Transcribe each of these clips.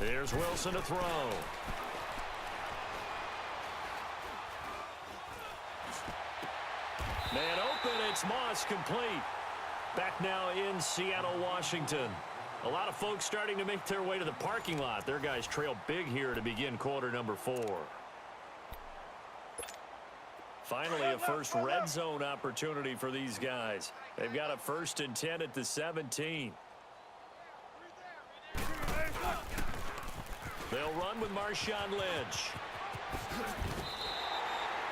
Here's Wilson to throw. Man open, it's Moss complete. Back now in Seattle, Washington. A lot of folks starting to make their way to the parking lot. Their guys trail big here to begin quarter number 4. Finally, a first red zone opportunity for these guys. They've got a 1st and 10 at the 17. They'll run with Marshawn Lynch.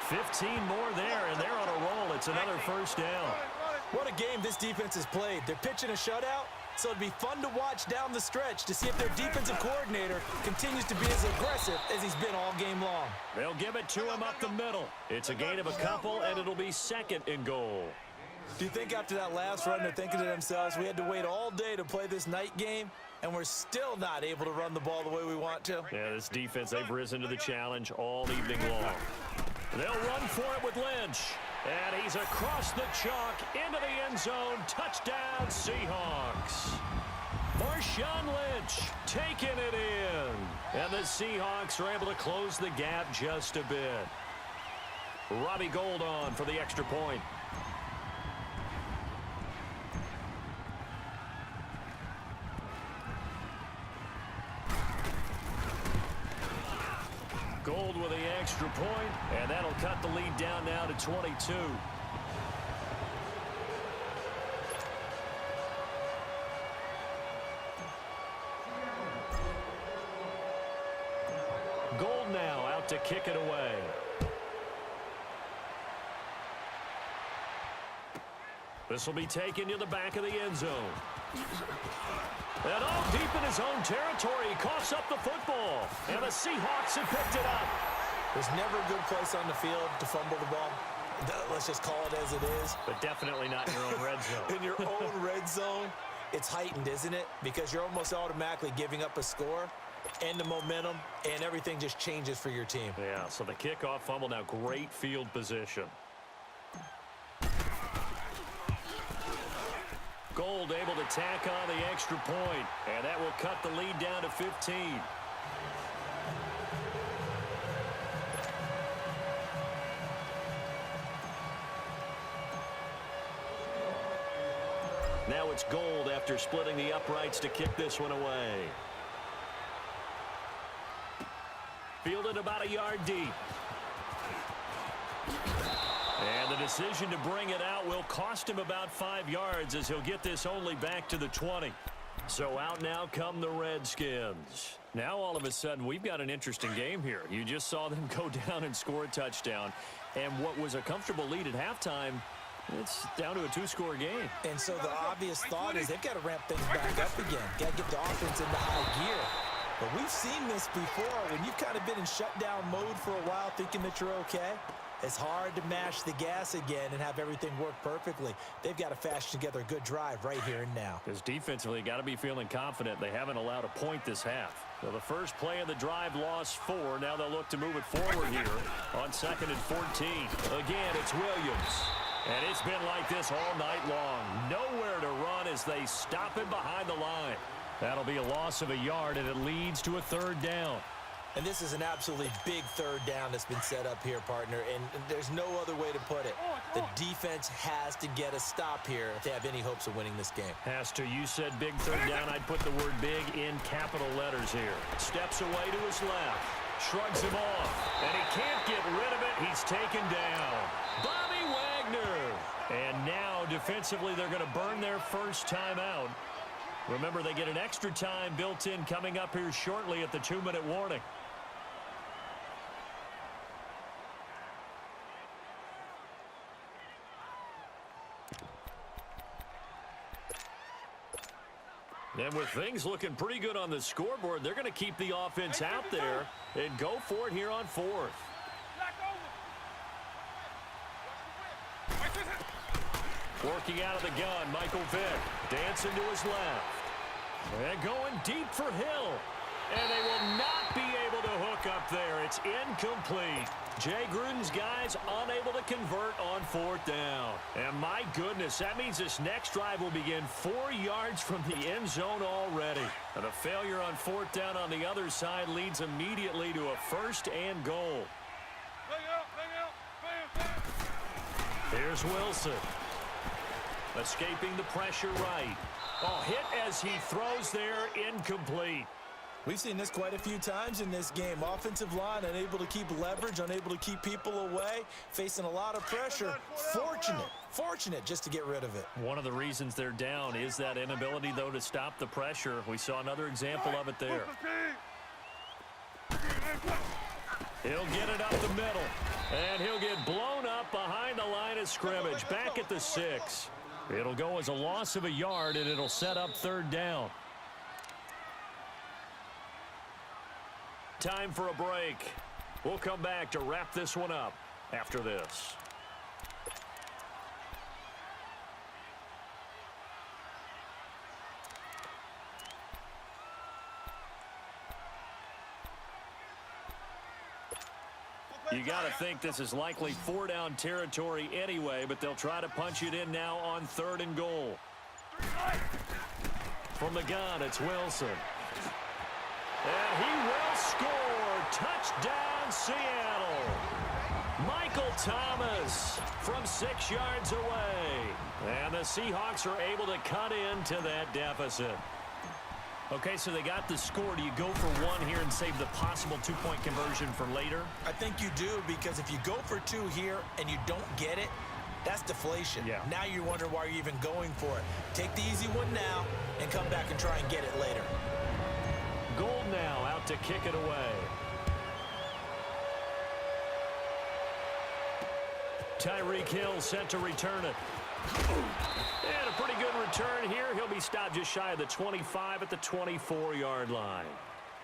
15 more there, and they're on a roll. It's another first down. What a game this defense has played. They're pitching a shutout, so it'd be fun to watch down the stretch to see if their defensive coordinator continues to be as aggressive as he's been all game long. They'll give it to him up the middle. It's a gain of a couple, and it'll be 2nd and goal. Do you think after that last run they're thinking to themselves, we had to wait all day to play this night game, and we're still not able to run the ball the way we want to? Yeah, this defense, they've risen to the challenge all evening long. They'll run for it with Lynch. And he's across the chalk into the end zone. Touchdown, Seahawks. Marshawn Lynch taking it in. And the Seahawks are able to close the gap just a bit. Robbie Gould on for the extra point. Gould with the extra point, and that'll cut the lead down now to 22. Gould now out to kick it away. This will be taken to the back of the end zone. And all deep in his own territory, he coughs up the football. And the Seahawks have picked it up. There's never a good place on the field to fumble the ball. Let's just call it as it is. But definitely not in your own red zone. In your own red zone, it's heightened, isn't it? Because you're almost automatically giving up a score and the momentum, and everything just changes for your team. Yeah, so the kickoff fumble, now great field position. Gould able to tack on the extra point, and that will cut the lead down to 15. Now it's Gould after splitting the uprights to kick this one away. Fielded about a yard deep. And the decision to bring it out will cost him about 5 yards as he'll get this only back to the 20. So out now come the Redskins. Now all of a sudden we've got an interesting game here. You just saw them go down and score a touchdown. And what was a comfortable lead at halftime, it's down to a 2-score game. And so the obvious thought is they've got to ramp things back up again. Got to get the offense into high gear. But we've seen this before when you've kind of been in shutdown mode for a while thinking that you're okay. It's hard to mash the gas again and have everything work perfectly. They've got to fashion together a good drive right here and now. Because defensively, got to be feeling confident. They haven't allowed a point this half. So the first play of the drive lost 4. Now they'll look to move it forward here on 2nd and 14. Again, it's Williams. And it's been like this all night long. Nowhere to run as they stop him behind the line. That'll be a loss of a yard, and it leads to a 3rd down. And this is an absolutely big 3rd down that's been set up here, partner, and there's no other way to put it. The defense has to get a stop here if they have any hopes of winning this game. Has to. You said big 3rd down. I'd put the word big in capital letters here. Steps away to his left. Shrugs him off. And he can't get rid of it. He's taken down. Bobby Wagner. And now, defensively, they're going to burn their first timeout. Remember, they get an extra time built in coming up here shortly at the 2-minute warning. And with things looking pretty good on the scoreboard, they're going to keep the offense out there and go for it here on 4th. Working out of the gun, Michael Vick. Dancing to his left. And going deep for Hill. And they will not be able to hook up there. It's incomplete. Jay Gruden's guys unable to convert on 4th down. And my goodness, that means this next drive will begin 4 yards from the end zone already. And the failure on fourth down on the other side leads immediately to a 1st and goal. Here's Wilson. Escaping the pressure right. Oh, hit as he throws there, incomplete. We've seen this quite a few times in this game. Offensive line unable to keep leverage, unable to keep people away, facing a lot of pressure. Fortunate just to get rid of it. One of the reasons they're down is that inability, though, to stop the pressure. We saw another example of it there. He'll get it up the middle, and he'll get blown up behind the line of scrimmage, back at the 6. It'll go as a loss of a yard, and it'll set up 3rd down. Time for a break. We'll come back to wrap this one up after this. You got to think this is likely 4-down territory anyway, but they'll try to punch it in now on 3rd and goal. From the gun, it's Wilson. And he will score. Touchdown, Seattle. Michael Thomas from 6 yards away. And the Seahawks are able to cut into that deficit. Okay, so they got the score. Do you go for 1 here and save the possible 2-point conversion for later? I think you do, because if you go for 2 here and you don't get it, that's deflation. Yeah. Now you wonder why you're even going for it. Take the easy one now and come back and try and get it later. Gold now out to kick it away. Tyreek Hill set to return it. And a pretty good return here. He'll be stopped just shy of the 25 at the 24-yard line.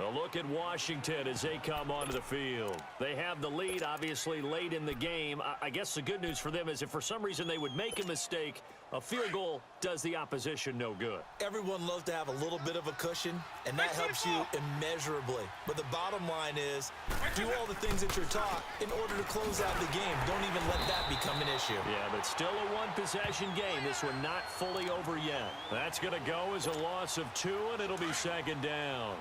A look at Washington as they come onto the field. They have the lead, obviously, late in the game. I guess the good news for them is if for some reason they would make a mistake, a field goal does the opposition no good. Everyone loves to have a little bit of a cushion, and that helps you immeasurably. But the bottom line is, do all the things that you're taught in order to close out the game. Don't even let that become an issue. Yeah, but still a one-possession game. This one not fully over yet. That's going to go as a loss of 2, and it'll be 2nd down.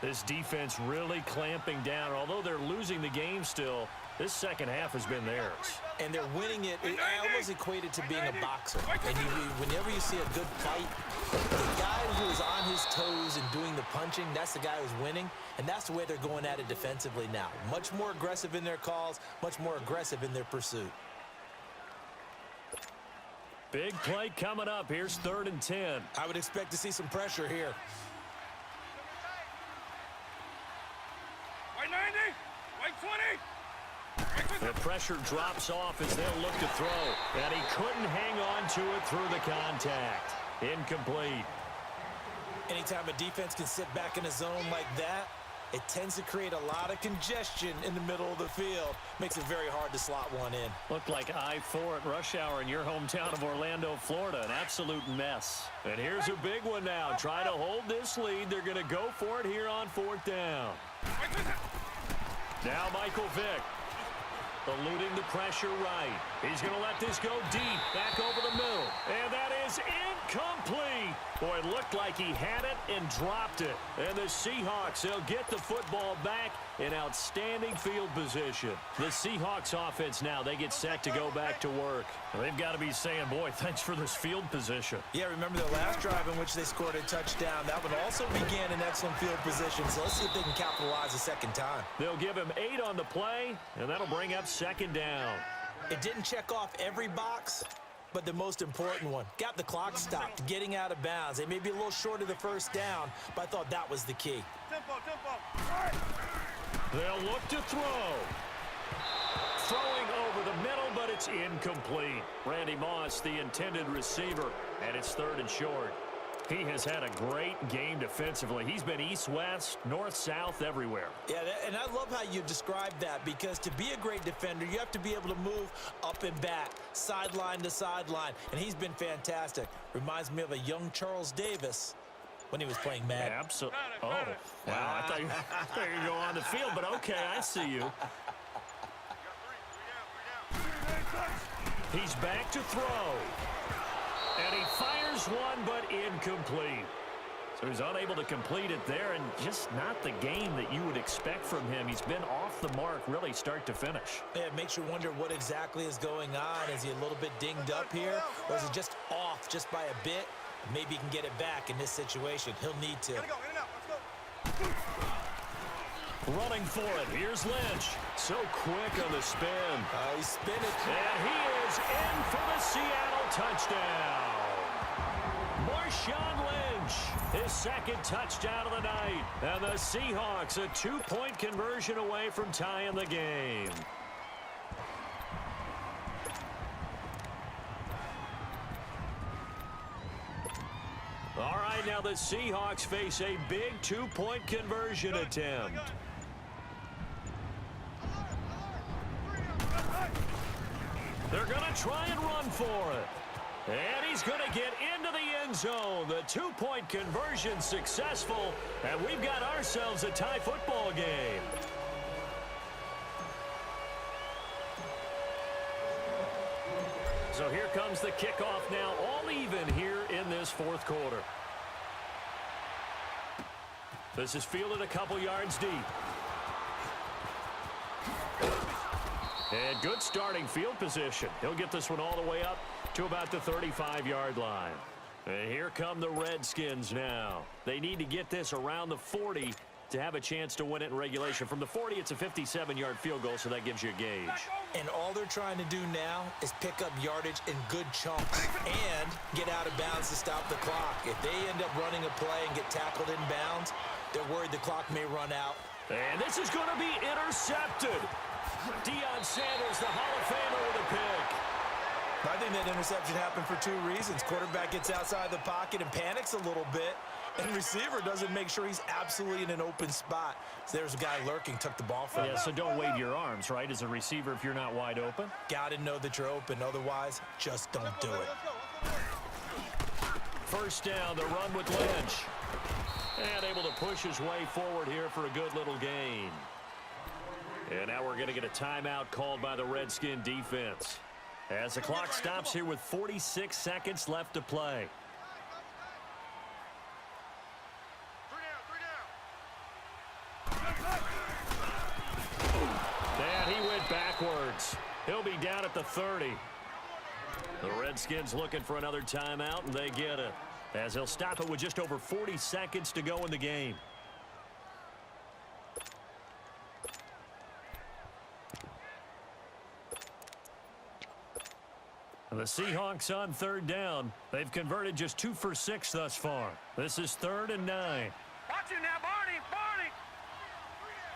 This defense really clamping down. Although they're losing the game still, this second half has been theirs. And they're winning it. I almost equate it to being a boxer. And whenever you see a good fight, the guy who is on his toes and doing the punching, that's the guy who's winning. And that's the way they're going at it defensively now. Much more aggressive in their calls, much more aggressive in their pursuit. Big play coming up. Here's 3rd and 10. I would expect to see some pressure here. White 90, white 20. The pressure drops off as they'll look to throw. And he couldn't hang on to it through the contact. Incomplete. Anytime a defense can sit back in a zone like that, it tends to create a lot of congestion in the middle of the field. Makes it very hard to slot one in. Looked like I-4 at rush hour in your hometown of Orlando, Florida. An absolute mess. And here's a big one now. Try to hold this lead. They're going to go for it here on 4th down. Now Michael Vick. Eluding the pressure right. He's going to let this go deep. Back over the middle. And that is incomplete. Boy, it looked like he had it and dropped it. And the Seahawks, they'll get the football back in outstanding field position. The Seahawks offense now, they get set to go back to work. They've got to be saying, boy, thanks for this field position. Yeah, remember the last drive in which they scored a touchdown. That one also began in excellent field position. So let's see if they can capitalize a second time. They'll give him 8 on the play, and that'll bring up 2nd down. It didn't check off every box, but the most important one. Got the clock stopped, getting out of bounds. They may be a little short of the 1st down, but I thought that was the key. Tempo. All right. They'll look to throw. Throwing over the middle, but it's incomplete. Randy Moss, the intended receiver, and it's 3rd and short. He has had a great game defensively. He's been east-west, north-south, everywhere. Yeah, and I love how you describe that, because to be a great defender, you have to be able to move up and back, sideline to sideline, and he's been fantastic. Reminds me of a young Charles Davis when he was playing Madden. Absolutely. Oh, wow. I thought you were going to go on the field, but okay, I see you. He's back to throw. And he fires one, but incomplete. So he's unable to complete it there, and just not the game that you would expect from him. He's been off the mark really start to finish. Yeah, it makes you wonder what exactly is going on. Is he a little bit dinged up here, or is it just off just by a bit? Maybe he can get it back in this situation. He'll need to. Gotta go, in and out, let's go. Running for it, here's Lynch. So quick on the spin. He's spinning. And he is in for the Seattle touchdown. Marshawn Lynch, his second touchdown of the night. And the Seahawks a 2-point conversion away from tying the game. All right, now the Seahawks face a big 2-point conversion attempt. They're going to try and run for it. And he's going to get into the end zone. The 2-point conversion successful, and we've got ourselves a tie football game. So here comes the kickoff now, all even here in this fourth quarter. This is fielded a couple yards deep. And good starting field position. He'll get this one all the way up to about the 35-yard line. And here come the Redskins now. They need to get this around the 40 to have a chance to win it in regulation. From the 40, it's a 57-yard field goal, so that gives you a gauge. And all they're trying to do now is pick up yardage in good chunks and get out of bounds to stop the clock. If they end up running a play and get tackled in bounds, they're worried the clock may run out. And this is going to be intercepted. Deion Sanders, the Hall of Famer, with a pick. I think that interception happened for two reasons. Quarterback gets outside the pocket and panics a little bit, and receiver doesn't make sure he's absolutely in an open spot. So there's a guy lurking, took the ball from him. Yeah, so don't wave your arms, right, as a receiver if you're not wide open. Got to know that you're open. Otherwise, just don't do it. First down, the run with Lynch. And able to push his way forward here for a good little gain. And now we're going to get a timeout called by the Redskin defense, as the clock stops here with 46 seconds left to play. And he went backwards. He'll be down at the 30. The Redskins looking for another timeout, and they get it, as he'll stop it with just over 40 seconds to go in the game. The Seahawks on third down. They've converted just 2 for 6 thus far. This is 3rd and 9. Watch it now, Barney! Barney!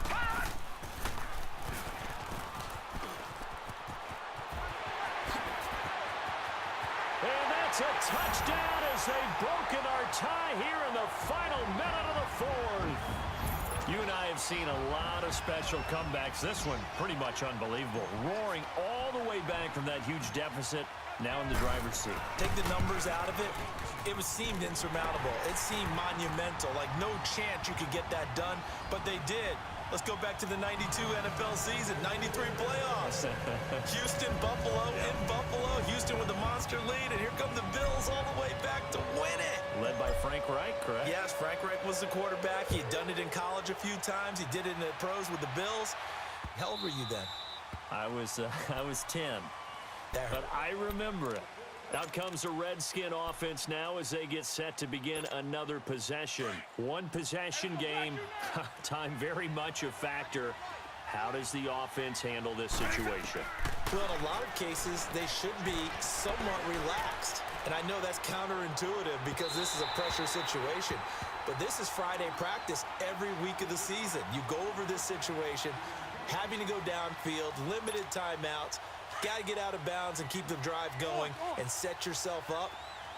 Barney! And that's a touchdown as they've broken our tie here in the final minute of the fourth. You and I have seen a lot of special comebacks. This one pretty much unbelievable. Roaring all the way back from that huge deficit. Now in the driver's seat. Take the numbers out of it. It seemed insurmountable. It seemed monumental. Like no chance you could get that done, but they did. Let's go back to the 92 NFL season, 93 playoffs. Houston, Buffalo, in Buffalo. Houston with the monster lead, and here come the Bills all the way back to win it. Led by Frank Reich, correct? Yes, Frank Reich was the quarterback. He had done it in college a few times. He did it in the pros with the Bills. How old were you then? I was 10. But I remember it. Out comes the Redskin offense now as they get set to begin another possession. One possession game, time very much a factor. How does the offense handle this situation? Well, in a lot of cases, they should be somewhat relaxed. And I know that's counterintuitive because this is a pressure situation. But this is Friday practice every week of the season. You go over this situation, having to go downfield, limited timeouts. Got to get out of bounds and keep the drive going and set yourself up.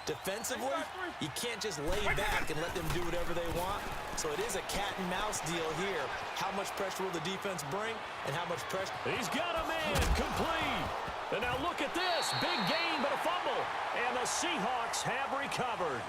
Defensively, you can't just lay back and let them do whatever they want. So it is a cat and mouse deal here. How much pressure will the defense bring and how much pressure? He's got a man complete. And now look at this. Big gain, but a fumble. And the Seahawks have recovered.